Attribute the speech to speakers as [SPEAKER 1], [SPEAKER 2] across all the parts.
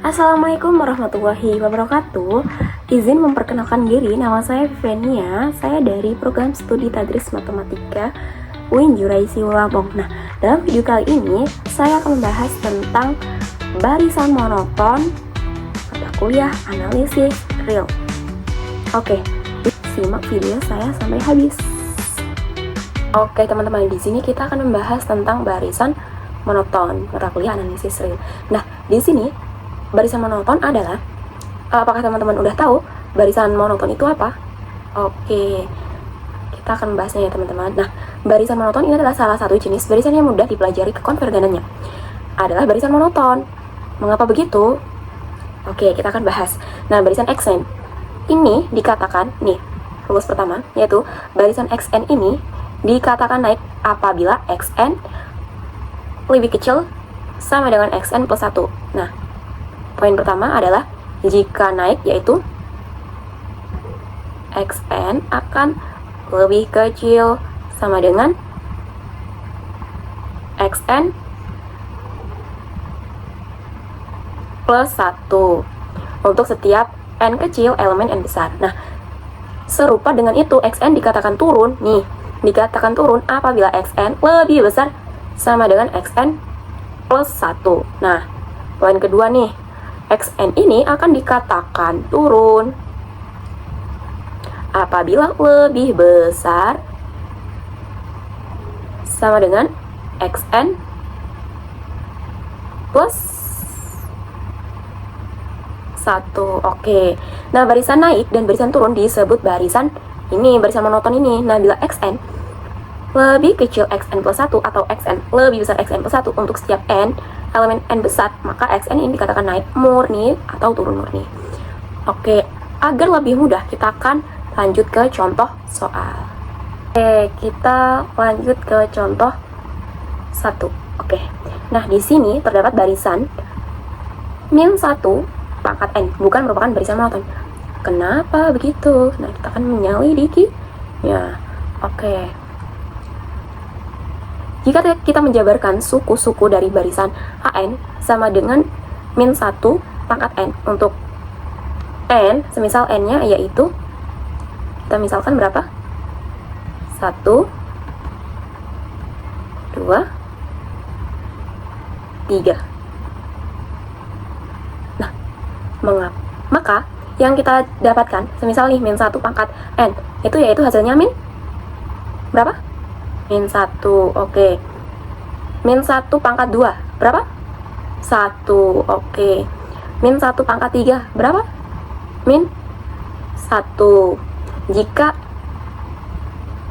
[SPEAKER 1] Assalamualaikum warahmatullahi wabarakatuh. Izin memperkenalkan diri, nama saya Vivenia. Saya dari program studi Tadris Matematika UIN Juraisi Labong. Nah, dalam video kali ini saya akan membahas tentang barisan monoton mata kuliah analisis real. Oke, simak video saya sampai habis. Oke teman-teman, di sini kita akan membahas tentang barisan monoton mata kuliah analisis real. Nah, di sini barisan monoton adalah, apakah teman-teman udah tahu barisan monoton itu apa? Oke, kita akan membahasnya ya teman-teman. Nah, barisan monoton ini adalah salah satu jenis barisan yang mudah dipelajari kekonvergenannya. Adalah barisan monoton. Mengapa begitu? Oke, kita akan bahas. Nah, barisan XN ini dikatakan, nih, rumus pertama, yaitu barisan XN ini dikatakan naik apabila XN lebih kecil sama dengan XN plus 1. Nah, poin pertama adalah jika naik, yaitu XN akan lebih kecil sama dengan XN plus 1 untuk setiap N kecil elemen N besar. Nah, serupa dengan itu XN dikatakan turun, nih, dikatakan turun apabila XN lebih besar sama dengan XN plus 1. Nah, poin kedua nih, XN ini akan dikatakan turun apabila lebih besar sama dengan XN plus 1. Oke. Nah, barisan naik dan barisan turun disebut barisan ini, barisan monoton ini. Nah, bila XN lebih kecil XN plus 1 atau XN lebih besar XN plus 1 untuk setiap N elemen N besar, maka XN ini dikatakan naik murni atau turun murni. Oke, agar lebih mudah kita akan lanjut ke contoh soal. Oke, kita lanjut ke contoh 1. Oke. Nah, di sini terdapat barisan min 1 pangkat N, bukan merupakan barisan monoton. Kenapa begitu? Nah, kita akan menyelidikinya. Oke. Jika kita menjabarkan suku-suku dari barisan AN sama dengan min 1 pangkat N untuk N, semisal N-nya yaitu, kita misalkan berapa? 1, 2, 3. Nah, maka yang kita dapatkan, semisal nih min 1 pangkat N, itu yaitu hasilnya min berapa? Min 1, oke. Min 1 pangkat 2, berapa? 1, oke. Min 1 pangkat 3, berapa? Min 1. Jika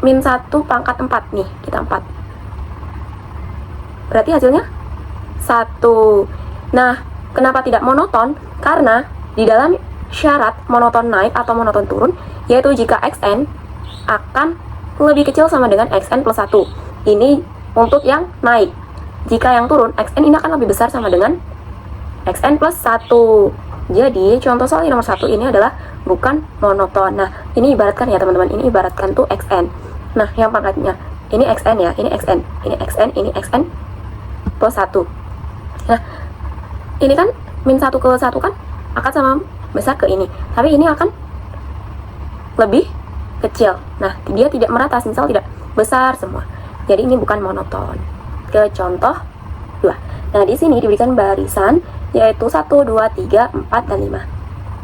[SPEAKER 1] min 1 pangkat 4 nih, kita 4. Berarti hasilnya 1. Nah, kenapa tidak monoton? Karena di dalam syarat monoton naik atau monoton turun, yaitu jika XN akan lebih kecil sama dengan XN plus 1. Ini untuk yang naik. Jika yang turun, XN ini akan lebih besar sama dengan XN plus 1. Jadi, contoh soal nomor 1 ini adalah bukan monoton. Nah, ini ibaratkan ya teman-teman, ini ibaratkan tuh XN. Nah, yang pangkatnya, ini XN ya, ini XN, ini XN, ini XN plus 1. Nah, ini kan min 1 ke 1 kan akan sama besar ke ini. Tapi ini akan lebih kecil. Nah, dia tidak merata, misal tidak besar semua. Jadi ini bukan monoton. Ke contoh 2. Nah, di sini diberikan barisan yaitu 1, 2, 3, 4, dan 5.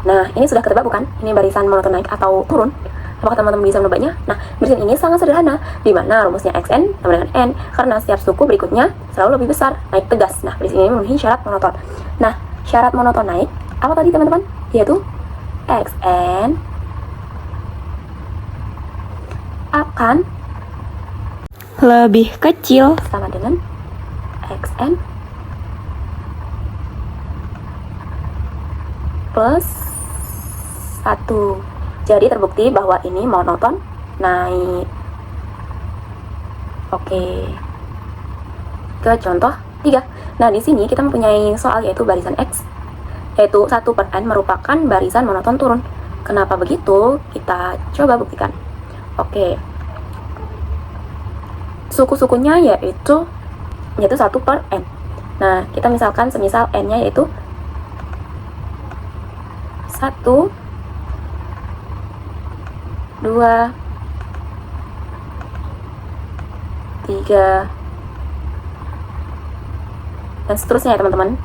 [SPEAKER 1] Nah, ini sudah ketebak bukan? Ini barisan monoton naik atau turun. Apakah teman-teman bisa menebaknya? Nah, barisan ini sangat sederhana, di mana rumusnya XN sama dengan N, karena setiap suku berikutnya selalu lebih besar, naik tegas. Nah, barisan ini memenuhi syarat monoton. Nah, syarat monoton naik, apa tadi teman-teman? Yaitu XN akan lebih kecil sama dengan XN plus 1. Jadi terbukti bahwa ini monoton naik. Oke. Ke contoh 3. Nah, di sini kita mempunyai soal yaitu barisan X, yaitu 1 per N merupakan barisan monoton turun. Kenapa begitu? Kita coba buktikan. Oke. Suku-sukunya yaitu 1 per N. Nah, kita misalkan semisal N-nya yaitu 1, 2, 3, dan seterusnya ya teman-teman.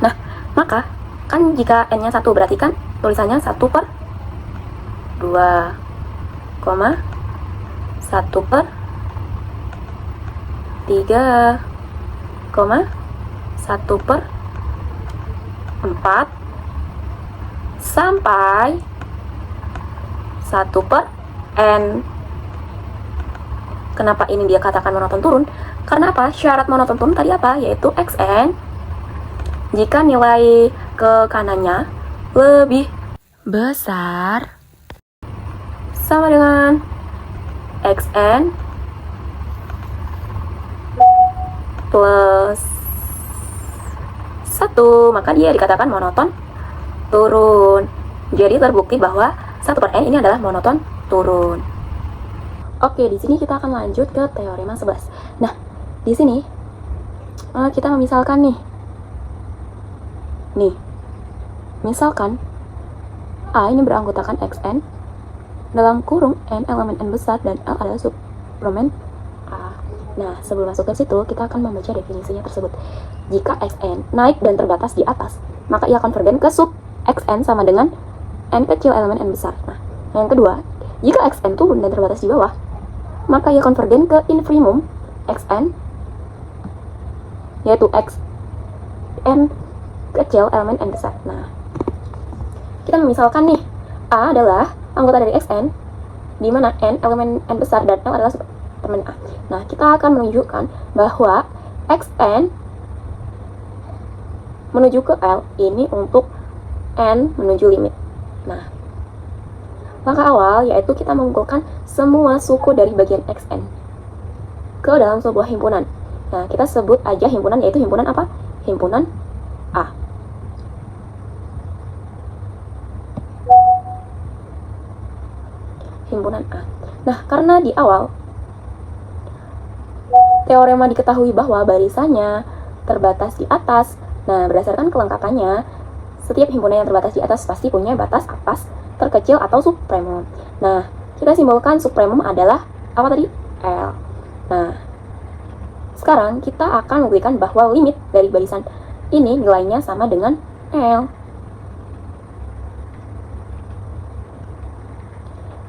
[SPEAKER 1] Nah, maka kan jika n-nya 1 berarti kan tulisannya 1 per 2, 1 per 3, 1 per 4, sampai 1 per n. Kenapa ini dia katakan monoton turun? Karena apa? Syarat monoton turun tadi apa? Yaitu xn jika nilai ke kanannya lebih besar sama dengan xn plus 1, maka dia dikatakan monoton turun. Jadi terbukti bahwa 1 per n ini adalah monoton turun. Oke, di sini kita akan lanjut ke teorema 11. Nah, di sini kita memisalkan nih. Misalkan A ini beranggotakan xn dalam kurung n elemen n besar dan L adalah subdomain A. Nah, sebelum masuk ke situ, kita akan membaca definisinya tersebut. Jika xn naik dan terbatas di atas, maka ia konvergen ke sub xn sama dengan n kecil elemen n besar. Nah, yang kedua, jika xn turun dan terbatas di bawah, maka ia konvergen ke infimum xn, yaitu xn kecil elemen n besar. Nah, kita memisalkan nih, A adalah anggota dari xn, di mana n elemen n besar dan L adalah subdomain A. Nah, kita akan menunjukkan bahwa xn menuju ke L ini untuk n menuju limit. Nah, langkah awal yaitu kita mengumpulkan semua suku dari bagian xn ke dalam sebuah himpunan. Nah, kita sebut aja himpunan, yaitu himpunan apa? Himpunan A. Himpunan A. Nah, karena di awal teorema diketahui bahwa barisannya terbatas di atas. Nah, berdasarkan kelengkapannya, setiap himpunan yang terbatas di atas pasti punya batas atas terkecil atau supremum. Nah, kita simbolkan supremum adalah apa tadi? L. Nah, sekarang kita akan membuktikan bahwa limit dari barisan ini nilainya sama dengan L.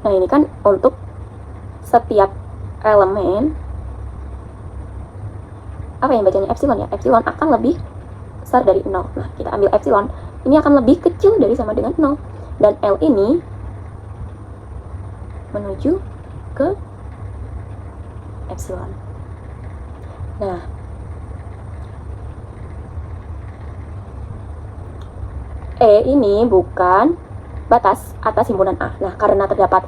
[SPEAKER 1] Nah, ini kan untuk setiap elemen, apa yang bacanya epsilon ya? Epsilon akan lebih besar dari 0. Nah, kita ambil epsilon, ini akan lebih kecil dari sama dengan 0. Dan L ini menuju ke epsilon. Nah, E ini bukan batas atas himpunan A. Nah, karena terdapat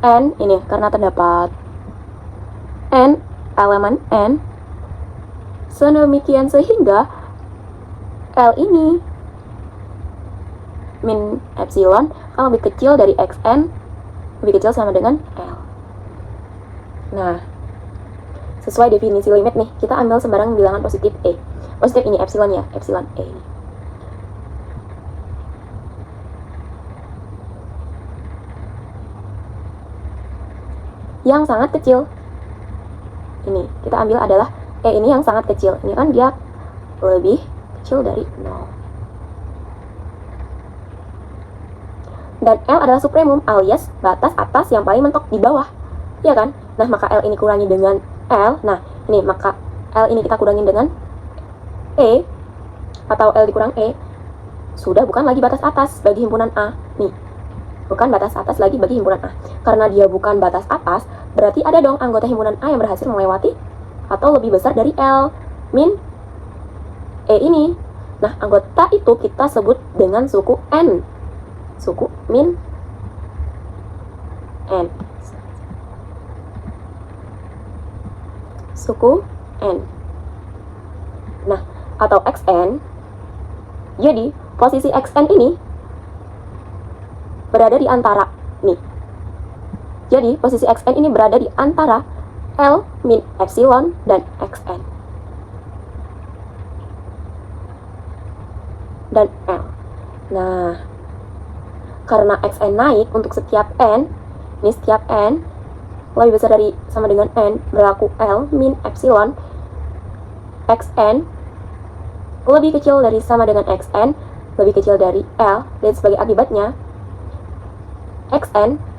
[SPEAKER 1] N ini, karena terdapat N elemen N, sedemikian sehingga L ini min epsilon akan lebih kecil dari xn, lebih kecil sama dengan L. Nah, sesuai definisi limit nih, kita ambil sembarang bilangan positif E. Positif ini epsilon ya, epsilon E ini. Yang sangat kecil ini kita ambil adalah E ini yang sangat kecil. Ini kan dia lebih kecil dari 0. Dan L adalah supremum alias batas atas yang paling mentok di bawah. Iya kan? Nah, maka L ini kurangi dengan L. Nah, ini maka L ini kita kurangi dengan E, atau L dikurang E, sudah bukan lagi batas atas bagi himpunan A. Nih, bukan batas atas lagi bagi himpunan A. Karena dia bukan batas atas, berarti ada dong anggota himpunan A yang berhasil melewati atau lebih besar dari L min E ini. Nah, anggota itu kita sebut dengan suku N. Suku min N. Suku N. Nah, atau XN. Jadi, posisi XN ini berada di antara nih. Jadi, posisi XN ini berada di antara L min epsilon dan XN. Dan L. Nah, karena xn naik untuk setiap n, ini setiap n lebih besar dari sama dengan n, berlaku L min epsilon, xn lebih kecil dari sama dengan xn, lebih kecil dari L, dan sebagai akibatnya xn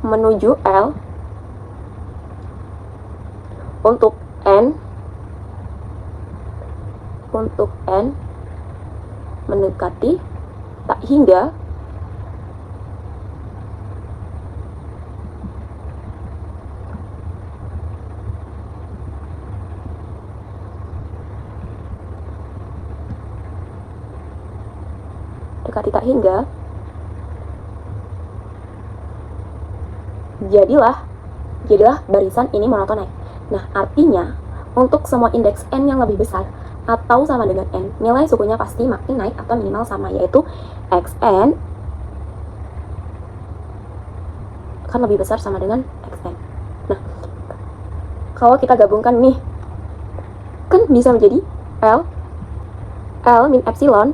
[SPEAKER 1] menuju L untuk n mendekati tak hingga jadilah barisan ini monoton naik. Nah, artinya untuk semua indeks n yang lebih besar atau sama dengan n, nilai sukunya pasti makin naik atau minimal sama, yaitu xn akan lebih besar sama dengan xn. Nah, kalau kita gabungkan nih, kan bisa menjadi L min epsilon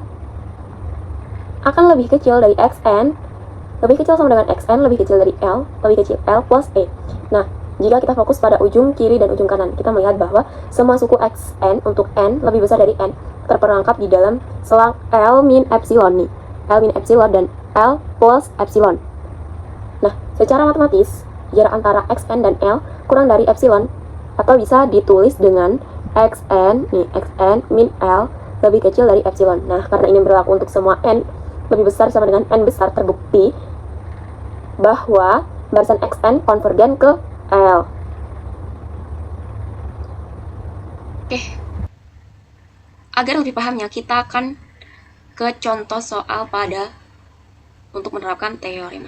[SPEAKER 1] akan lebih kecil dari xn, lebih kecil sama dengan xn, lebih kecil dari L, lebih kecil L plus E. Nah, jika kita fokus pada ujung kiri dan ujung kanan, kita melihat bahwa semua suku xn untuk n lebih besar dari n terperangkap di dalam selang L min epsilon nih. L min epsilon dan L plus epsilon. Nah, secara matematis, jarak antara xn dan L kurang dari epsilon, atau bisa ditulis dengan xn min L lebih kecil dari epsilon. Nah, karena ini berlaku untuk semua n lebih besar sama dengan n besar, terbukti bahwa barisan xn konvergen ke L. Oke. Agar lebih pahamnya, kita akan ke contoh soal pada untuk menerapkan teorema.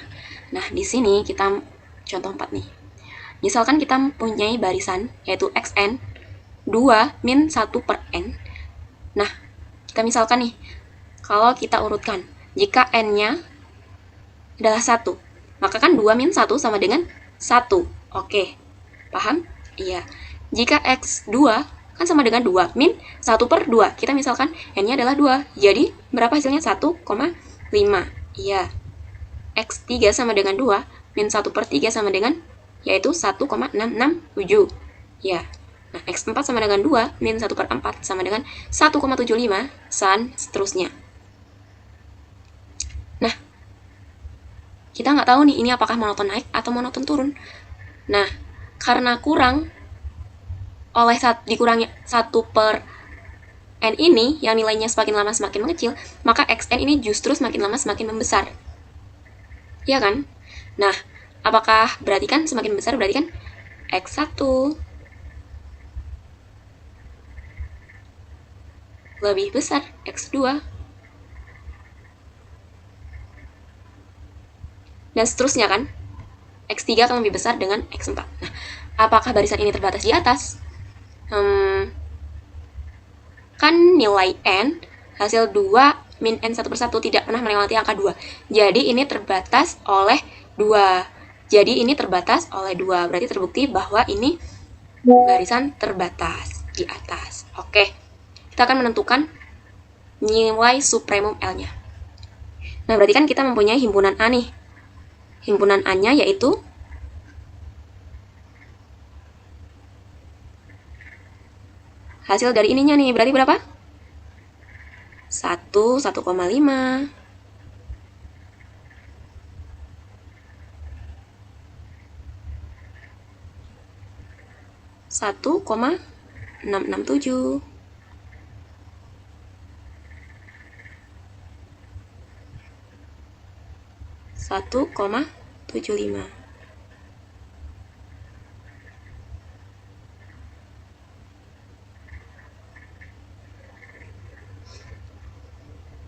[SPEAKER 1] Nah, di sini kita contoh 4 nih. Misalkan kita mempunyai barisan yaitu xn 2 min 1 per n. Nah, kita misalkan nih, kalau kita urutkan, jika n-nya adalah 1, maka kan 2 min 1 sama dengan 1. Oke, paham? Iya. Jika x2 kan sama dengan 2 min 1 per 2. Kita misalkan n-nya adalah 2. Jadi, berapa hasilnya? 1,5. Iya. x3 sama dengan 2 min 1 per 3 sama dengan, yaitu 1,667. Ya. Nah, x4 sama dengan 2 min 1 per 4 sama dengan 1,75, dan seterusnya. Nah, kita nggak tahu nih ini apakah monoton naik atau monoton turun. Nah, karena kurang oleh dikurangi 1 per n ini, yang nilainya semakin lama semakin mengecil, maka xn ini justru semakin lama semakin membesar. Iya kan? Nah, apakah berarti kan semakin besar berarti kan x1 lebih besar x2, dan seterusnya kan? x3 akan lebih besar dengan x4. Nah, apakah barisan ini terbatas di atas? Kan nilai n hasil 2 min n 1 per 1 tidak pernah melewati angka 2. Jadi ini terbatas oleh 2. Berarti terbukti bahwa ini barisan terbatas di atas. Oke. Kita akan menentukan nilai supremum L-nya. Nah, berarti kan kita mempunyai himpunan A nih. Himpunan A-nya yaitu hasil dari ininya nih, berarti berapa? 1,5. 1,667. 1,75.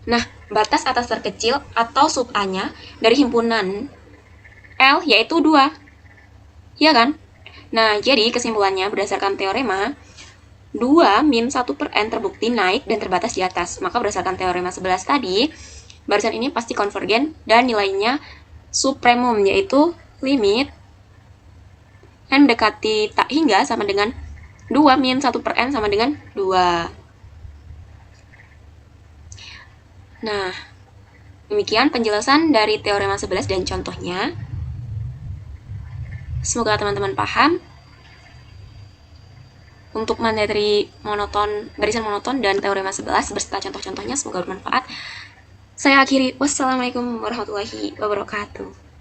[SPEAKER 1] Nah, batas atas terkecil atau sub A-nya dari himpunan L yaitu 2. Iya kan? Nah, jadi kesimpulannya berdasarkan teorema, 2 min 1 per n terbukti naik dan terbatas di atas. Maka berdasarkan teorema 11 tadi, barisan ini pasti konvergen dan nilainya supremum, yaitu limit n mendekati tak hingga sama dengan 2 min 1 per N sama dengan 2. Nah, demikian penjelasan dari teorema 11 dan contohnya. Semoga teman-teman paham. Untuk materi monoton, barisan monoton dan teorema 11 beserta contoh-contohnya semoga bermanfaat. Saya akhiri. Wassalamualaikum warahmatullahi wabarakatuh.